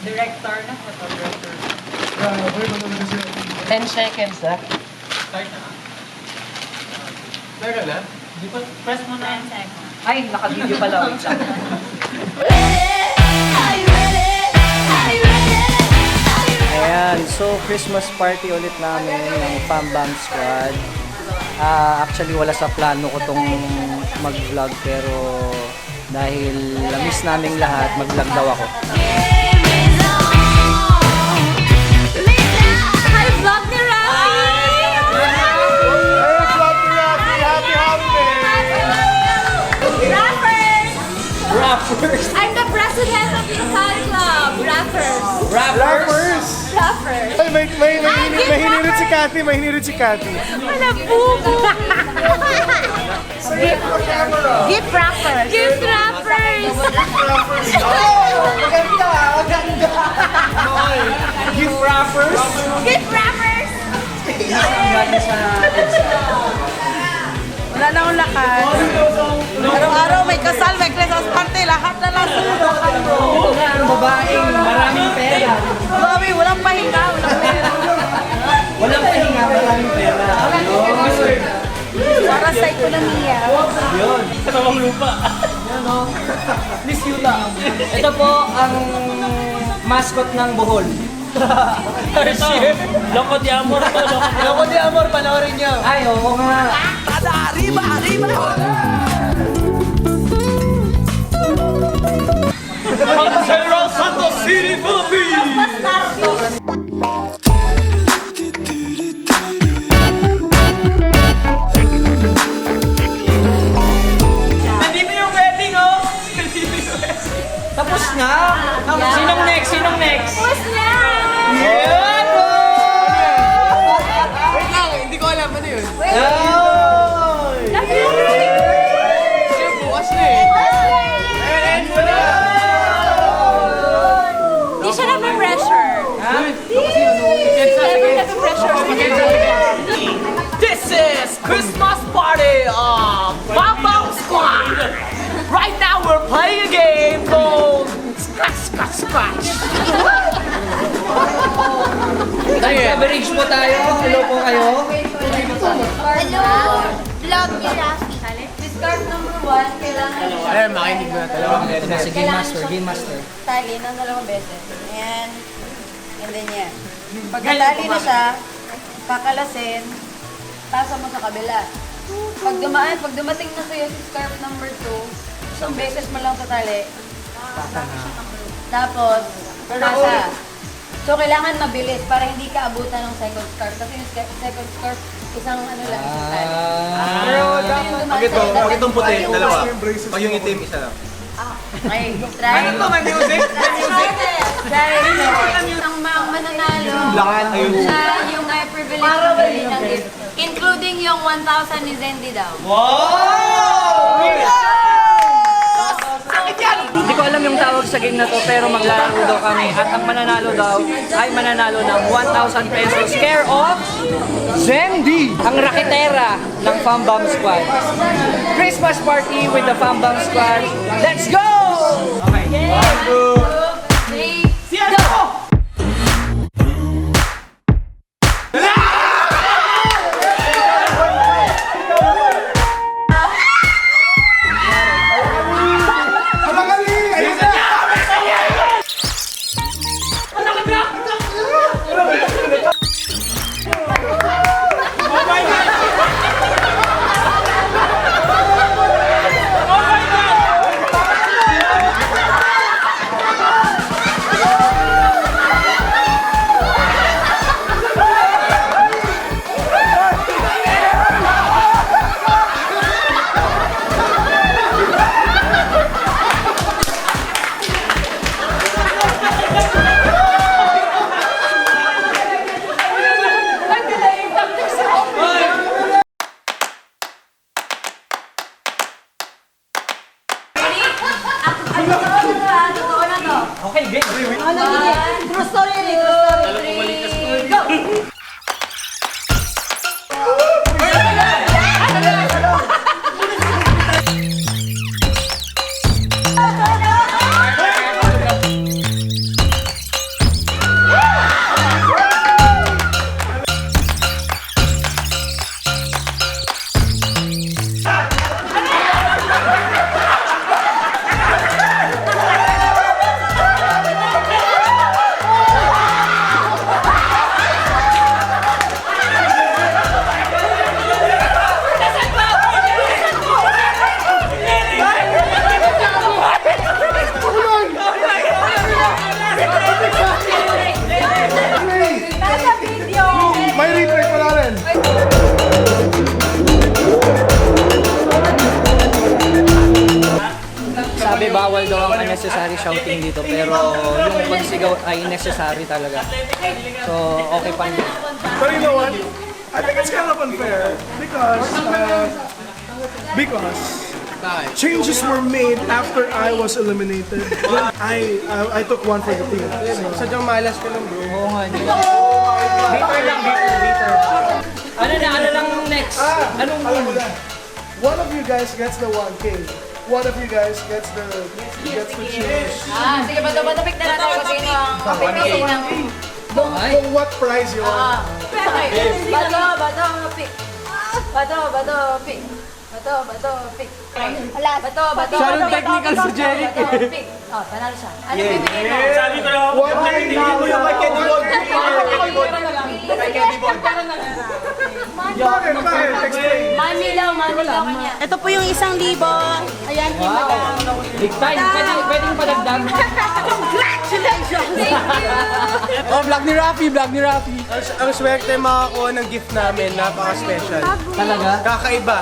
Director na, photographer. 10 seconds na. Start na. Start na? Di ba, press mo na. 10 seconds. Ay, naka-video pala. Wait lang. Ayan, so Christmas party ulit namin ng Pambam Squad. Actually, wala sa plano ko tong mag-vlog pero dahil miss naming lahat, mag-vlog daw ako. Hi, Vlog ni Rafi! Happy holidays! Rappers! Rappers! I'm the president of the fan club! Rappers! Rappers! Rappers! Ay, mahinirit si Cathy, mahinirit si Cathy. Wala bubo! Gift rappers! Gift rappers! Maganda, maganda. Gift rappers! Gift rappers! Wala na akong lakas. Araw-araw may kasal, may Christmas party, lahat na lang sunod. Ang babaeng maraming pera. Mami, walang pahinga, walang pera. Walang pahinga, maraming pera. Para sa ekonomiya. Yun. Katawang lupa. Yan o. Miss you lang. Ito po ang mascot ng Bohol. Ito, Loco de Amor to, Loco de Amor, panoorin nyo. Ay, oo nga. General Santos City, Philippines! Nandito yung wedding, oh! Tapos na. Sinong next? Sinong next? Tapos na! Yan po! Wait lang, hindi ko alam ano yun. Ay! Kasi bukas na eh. Hindi siya nape-pressure. Ha? Never nape-pressure. This is Christmas party of Pambam Squad! Right now we're playing a game called Scratch, Scratch, Scratch! Nag-coverage po tayo. Hello po kayo. Hello! Vlog ni Rafi. Discard number 1, kailangan Ayan, makinig mo na dalawang beses. Si Game Master, Game Master. Tali ng 2 beses. Ayan. And then yan. Pag natali na siya, kakalasin, pasa mo sa kabila. Pag dumating na sa'yo si scarf number 2, isang beses mo lang sa tali. Tapos, pasa. So, kailangan mabilis para hindi ka abutan ng second scarf. Kasi yung second scarf, isang ano lang, isang tali. Pero, yung dumaan sa'yo, dapat itong puti, yung dalawa. white. Pag yung itim, isa lang. Okay, try. Ano to, may music? May music? Try. Ang mananalo, Ayun. siya yung may privilege na bili ng gift. Including yung 1,000 ni Zendy daw. Hindi ko alam yung tawag sa game na to pero maglalaro daw kami at ang mananalo daw ay mananalo ng 1,000 pesos care of Zendy, ang raketera ng Pambam Squad. Christmas party with the Pambam Squad. Let's go! Okay. 1, 2, 3, go! Okay, game. True story yun eh. True story. 3, go! unnecessary shouting dito, pero yung pagsigaw ay necessary talaga. So, okay pa rin. But you know what? I think it's kind of unfair because changes were made after I was eliminated. I took one for the team. So, sadyang malas ka lang, bro. Oo nga. Bitter. Ano lang next? Anong rule? One of you guys gets the 1K. One of you guys gets the choose. Sige, bato pick na natin kung sino ang papipili ng... For what prize you want. Bato, pick. Bato, pick. Pick. Bato. Masyadong technical si Jeric. Pick. Oh, panalo siya. Ano pipili mo? Sabi ko na, Bakit? Explain. Manilaw kanya. Ito po yung 1,000. Ayan, Big time. Pwedeng padagdag. Oh, vlog ni Rafi. Ang swerte makakuha ng gift namin, napaka-special. Talaga? Kakaiba.